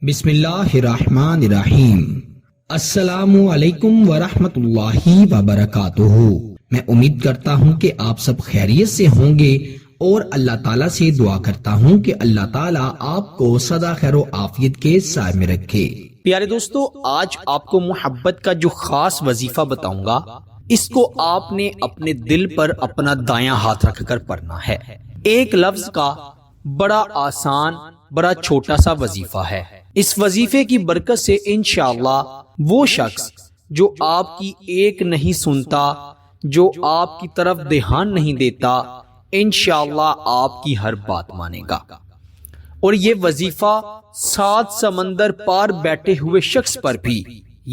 بسم اللہ الرحمن الرحیم۔ السلام علیکم ورحمۃ اللہ وبرکاتہ۔ میں امید کرتا ہوں کہ آپ سب خیریت سے ہوں گے اور اللہ تعالیٰ سے دعا کرتا ہوں کہ اللہ تعالیٰ آپ کو سدا خیر و عافیت کے سائے میں رکھے۔ پیارے دوستو، آج آپ کو محبت کا جو خاص وظیفہ بتاؤں گا، اس کو آپ نے اپنے دل پر اپنا دایاں ہاتھ رکھ کر پڑھنا ہے۔ ایک لفظ کا بڑا آسان، بڑا چھوٹا سا وظیفہ ہے۔ اس وظیفے کی برکت سے انشاءاللہ وہ شخص جو آپ کی ایک نہیں سنتا، جو آپ کی طرف دھیان نہیں دیتا، انشاءاللہ آپ کی ہر بات مانے گا۔ اور یہ وظیفہ 7 سمندر پار بیٹھے ہوئے شخص پر بھی،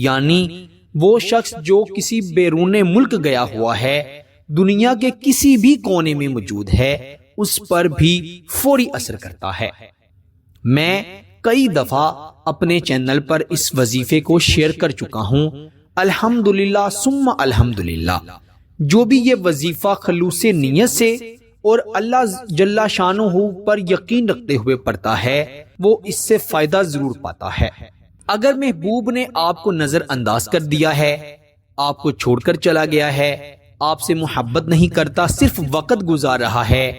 یعنی وہ شخص جو کسی بیرون ملک گیا ہوا ہے، دنیا کے کسی بھی کونے میں موجود ہے، اس پر بھی فوری اثر کرتا ہے۔ میں کئی دفعہ اپنے چینل پر اس وظیفے کو شیئر کر چکا ہوں، الحمدللہ ثم الحمدللہ۔ جو بھی یہ وظیفہ خلوص نیت سے اور اللہ جل شانہ پر یقین رکھتے ہوئے پڑھتا ہے، وہ اس سے فائدہ ضرور پاتا ہے۔ اگر محبوب نے آپ کو نظر انداز کر دیا ہے، آپ کو چھوڑ کر چلا گیا ہے، آپ سے محبت نہیں کرتا، صرف وقت گزار رہا ہے،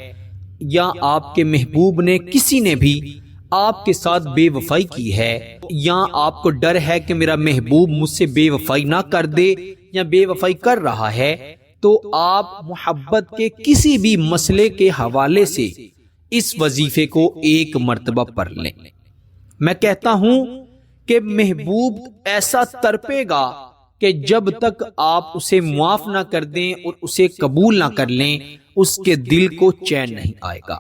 یا آپ کے محبوب نے کسی نے بھی آپ کے ساتھ بے وفائی کی ہے، یا آپ کو ڈر ہے کہ میرا محبوب مجھ سے بے وفائی نہ کر دے یا بے وفائی کر رہا ہے، تو آپ محبت کے کسی بھی مسئلے کے حوالے سے اس وظیفے کو ایک مرتبہ پڑھ لیں۔ میں کہتا ہوں کہ محبوب ایسا تڑپے گا کہ جب تک آپ اسے معاف نہ کر دیں اور اسے قبول نہ کر لیں، اس کے دل کو چین نہیں آئے گا۔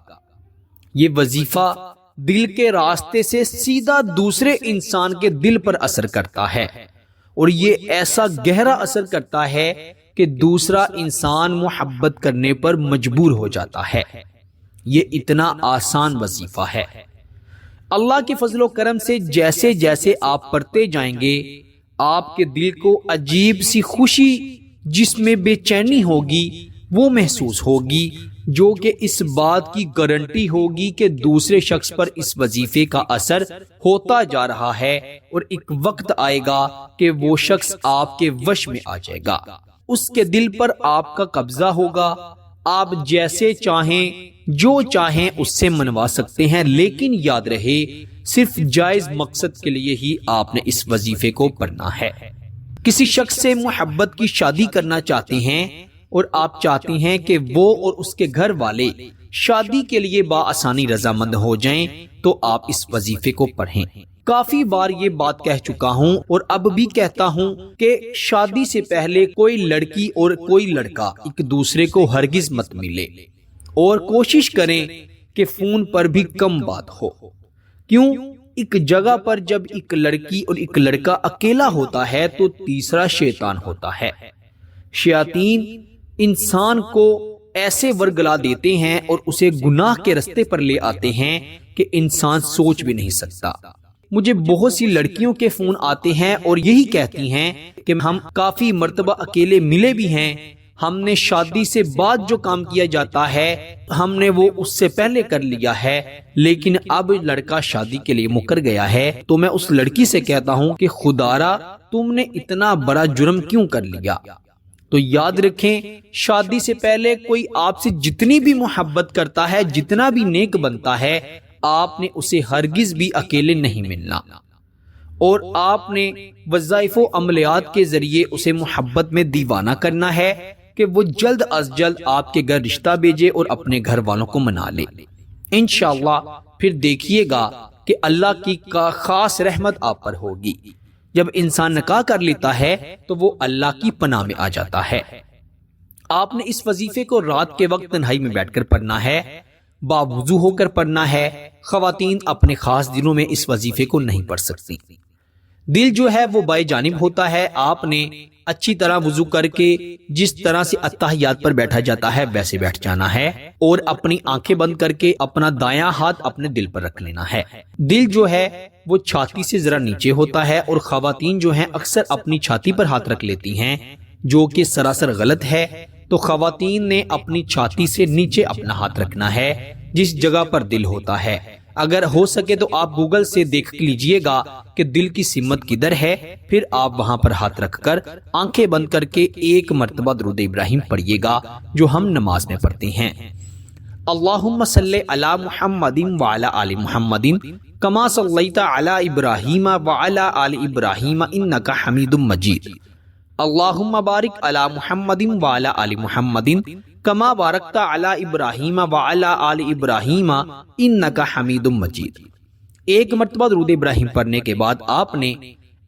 یہ وظیفہ دل کے راستے سے سیدھا دوسرے انسان کے دل پر اثر کرتا ہے، اور یہ ایسا گہرا اثر کرتا ہے کہ دوسرا انسان محبت کرنے پر مجبور ہو جاتا ہے۔ یہ اتنا آسان وظیفہ ہے۔ اللہ کے فضل و کرم سے جیسے جیسے آپ پڑھتے جائیں گے، آپ کے دل کو عجیب سی خوشی، جس میں بے چینی ہوگی، وہ محسوس ہوگی، جو کہ اس بات کی گارنٹی ہوگی کہ دوسرے شخص پر اس وظیفے کا اثر ہوتا جا رہا ہے، اور ایک وقت آئے گا کہ وہ شخص آپ کے وش میں آ جائے گا۔ اس کے دل پر آپ کا قبضہ ہوگا، آپ جیسے چاہیں جو چاہیں اس سے منوا سکتے ہیں، لیکن یاد رہے صرف جائز مقصد کے لیے ہی آپ نے اس وظیفے کو پڑھنا ہے۔ کسی شخص سے محبت کی شادی کرنا چاہتے ہیں اور آپ چاہتے ہیں کہ وہ اور اس کے گھر والے شادی کے لیے بآسانی رضامند ہو جائیں، تو آپ اس وظیفے کو پڑھیں۔ کافی بار یہ بات کہہ چکا ہوں اور اب بھی کہتا ہوں کہ شادی سے پہلے کوئی لڑکی اور کوئی لڑکا ایک دوسرے کو ہرگز مت ملے، اور کوشش کریں کہ فون پر بھی کم بات ہو۔ کیوں؟ ایک جگہ پر جب ایک لڑکی اور ایک لڑکا اکیلا ہوتا ہے تو تیسرا شیطان ہوتا ہے۔ شیاطین انسان کو ایسے ورگلا دیتے ہیں اور اسے گناہ کے رستے پر لے آتے ہیں کہ انسان سوچ بھی نہیں سکتا۔ مجھے بہت سی لڑکیوں کے فون آتے ہیں اور یہی کہتی ہیں کہ ہم کافی مرتبہ اکیلے ملے بھی ہیں، ہم نے شادی سے بعد جو کام کیا جاتا ہے ہم نے وہ اس سے پہلے کر لیا ہے، لیکن اب لڑکا شادی کے لیے مکر گیا ہے۔ تو میں اس لڑکی سے کہتا ہوں کہ خدارا تم نے اتنا بڑا جرم کیوں کر لیا؟ تو یاد رکھیں، شادی سے پہلے کوئی آپ سے جتنی بھی محبت کرتا ہے، جتنا بھی نیک بنتا ہے، آپ نے اسے ہرگز بھی اکیلے نہیں ملنا، اور آپ نے وظائف و عملیات کے ذریعے اسے محبت میں دیوانہ کرنا ہے کہ وہ جلد از جلد آپ کے گھر رشتہ بھیجے اور اپنے گھر والوں کو منا لے۔ انشاءاللہ پھر دیکھیے گا کہ اللہ کی خاص رحمت آپ پر ہوگی۔ جب انسان نکاح کر لیتا ہے تو وہ اللہ کی پناہ میں آ جاتا ہے۔ آپ نے اس وظیفے کو رات کے وقت تنہائی میں بیٹھ کر پڑھنا ہے، باوضو ہو کر پڑھنا ہے۔ خواتین اپنے خاص دنوں میں اس وظیفے کو نہیں پڑھ سکتی۔ دل جو ہے وہ بائیں جانب ہوتا ہے، آپ نے اچھی طرح وضو کر کے جس طرح سے اتحیات پر بیٹھا جاتا ہے ویسے بیٹھ جانا ہے، اور اپنی آنکھیں بند کر کے اپنا دایاں ہاتھ اپنے دل پر رکھ لینا ہے۔ دل جو ہے وہ چھاتی سے ذرا نیچے ہوتا ہے، اور خواتین جو ہیں اکثر اپنی چھاتی پر ہاتھ رکھ لیتی ہیں، جو کہ سراسر غلط ہے۔ تو خواتین نے اپنی چھاتی سے نیچے اپنا ہاتھ رکھنا ہے، جس جگہ پر دل ہوتا ہے۔ اگر ہو سکے تو آپ گوگل سے دیکھ لیجئے گا کہ دل کی سمت کدھر ہے، پھر آپ وہاں پر ہاتھ رکھ کر آنکھیں بند کر کے ایک مرتبہ درود ابراہیم پڑھیے گا جو ہم نماز میں پڑھتے ہیں۔ اللہم صلی علی محمد وعلی آل محمد کما صلیت علی ابراہیم وعلی آل ابراہیم انک حمید مجید۔ اللہم بارک علی محمد وعلی آل محمد کما بارکت علی ابراہیم وعلی آل ابراہیم انک حمید مجید۔ ایک مرتبہ درود ابراہیم پڑھنے کے بعد آپ نے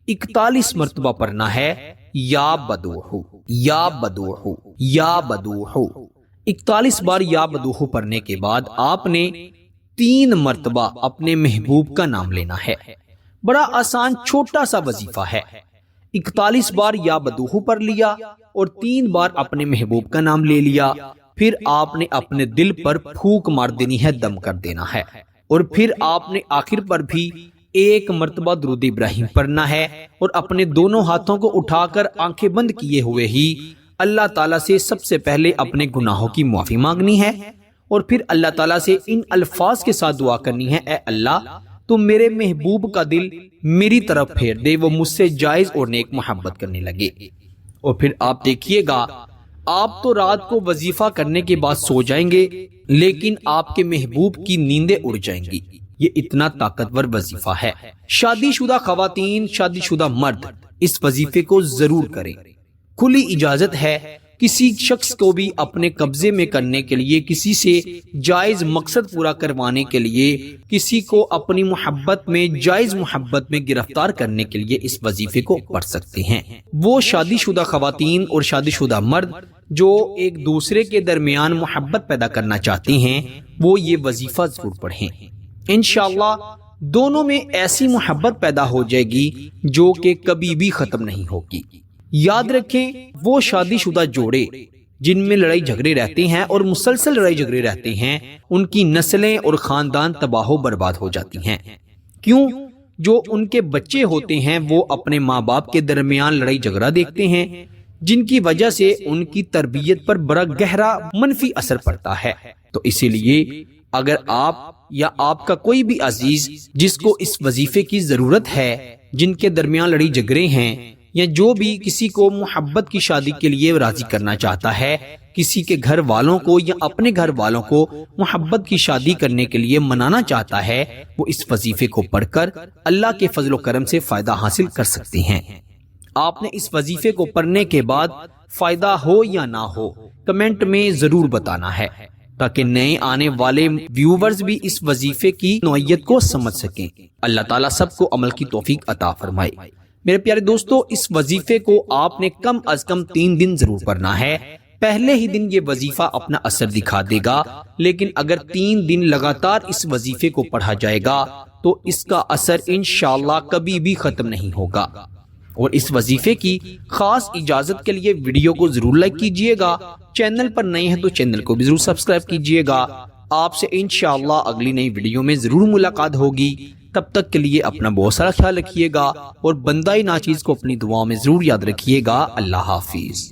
41 مرتبہ پڑھنا ہے یا بدوح یا بدوح یا بدوح۔ 41 بار یا بدوح پڑھنے کے بعد آپ نے 3 مرتبہ اپنے محبوب کا نام لینا ہے۔ بڑا آسان چھوٹا سا وظیفہ ہے۔ 41 بار یا بدوح پڑھ لیا اور 3 بار اپنے محبوب کا نام لے لیا، پھر آپ نے اپنے دل پر پھونک مار دینی ہے، دم کر دینا ہے، اور پھر آپ نے آخر پر بھی 1 مرتبہ درود ابراہیم پڑھنا ہے اور اپنے دونوں ہاتھوں کو اٹھا کر آنکھیں بند کیے ہوئے ہی اللہ تعالیٰ سے سب سے پہلے اپنے گناہوں کی معافی مانگنی ہے، اور پھر اللہ تعالیٰ سے ان الفاظ کے ساتھ دعا کرنی ہے، اے اللہ تو میرے محبوب کا دل میری طرف پھیر دے، وہ مجھ سے جائز اور نیک محبت کرنے لگے۔ اور پھر آپ دیکھیے گا آپ تو رات کو وظیفہ کرنے کے بعد سو جائیں گے، لیکن آپ کے محبوب کی نیندیں اڑ جائیں گی۔ یہ اتنا طاقتور وظیفہ ہے۔ شادی شدہ خواتین، شادی شدہ مرد اس وظیفے کو ضرور کریں۔ کھلی اجازت ہے کسی شخص کو بھی اپنے قبضے میں کرنے کے لیے، کسی سے جائز مقصد پورا کروانے کے لیے، کسی کو اپنی محبت میں جائز محبت میں گرفتار کرنے کے لیے اس وظیفے کو پڑھ سکتے ہیں۔ وہ شادی شدہ خواتین اور شادی شدہ مرد جو ایک دوسرے کے درمیان محبت پیدا کرنا چاہتے ہیں، وہ یہ وظیفہ ضرور پڑھیں۔ انشاءاللہ دونوں میں ایسی محبت پیدا ہو جائے گی جو کہ کبھی بھی ختم نہیں ہوگی۔ یاد رکھیں، وہ شادی شدہ جوڑے جن میں لڑائی جھگڑے رہتے ہیں اور مسلسل لڑائی جھگڑے رہتے ہیں، ان کی نسلیں اور خاندان تباہ و برباد ہو جاتی ہیں۔ کیوں؟ جو ان کے بچے ہوتے ہیں وہ اپنے ماں باپ کے درمیان لڑائی جھگڑا دیکھتے ہیں، جن کی وجہ سے ان کی تربیت پر بڑا گہرا منفی اثر پڑتا ہے۔ تو اسی لیے اگر آپ یا آپ کا کوئی بھی عزیز جس کو اس وظیفے کی ضرورت ہے، جن کے درمیان لڑائی جھگڑے ہیں، یا جو بھی کسی کو محبت کی شادی کے لیے راضی کرنا چاہتا ہے، کسی کے گھر والوں کو یا اپنے گھر والوں کو محبت کی شادی کرنے کے لیے منانا چاہتا ہے، وہ اس وظیفے کو پڑھ کر اللہ کے فضل و کرم سے فائدہ حاصل کر سکتے ہیں۔ آپ نے اس وظیفے کو پڑھنے کے بعد فائدہ ہو یا نہ ہو کمنٹ میں ضرور بتانا ہے، تاکہ نئے آنے والے ویورز بھی اس وظیفے کی نوعیت کو سمجھ سکیں۔ اللہ تعالیٰ سب کو عمل کی توفیق عطا فرمائے۔ میرے پیارے دوستو، اس وظیفے کو آپ نے کم از کم 3 دن ضرور پڑھنا ہے۔ پہلے ہی دن یہ وظیفہ اپنا اثر دکھا دے گا، لیکن اگر 3 دن لگاتار اس وظیفے کو پڑھا جائے گا تو اس کا اثر انشاءاللہ کبھی بھی ختم نہیں ہوگا۔ اور اس وظیفے کی خاص اجازت کے لیے ویڈیو کو ضرور لائک کیجئے گا، چینل پر نئے ہیں تو چینل کو بھی ضرور سبسکرائب کیجئے گا۔ آپ سے انشاءاللہ اگلی نئی ویڈیو میں ضرور ملاقات ہوگی۔ تب تک کے لیے اپنا بہت سارا خیال رکھیے گا اور بندہ ناچیز کو اپنی دعاؤں میں ضرور یاد رکھیے گا۔ اللہ حافظ۔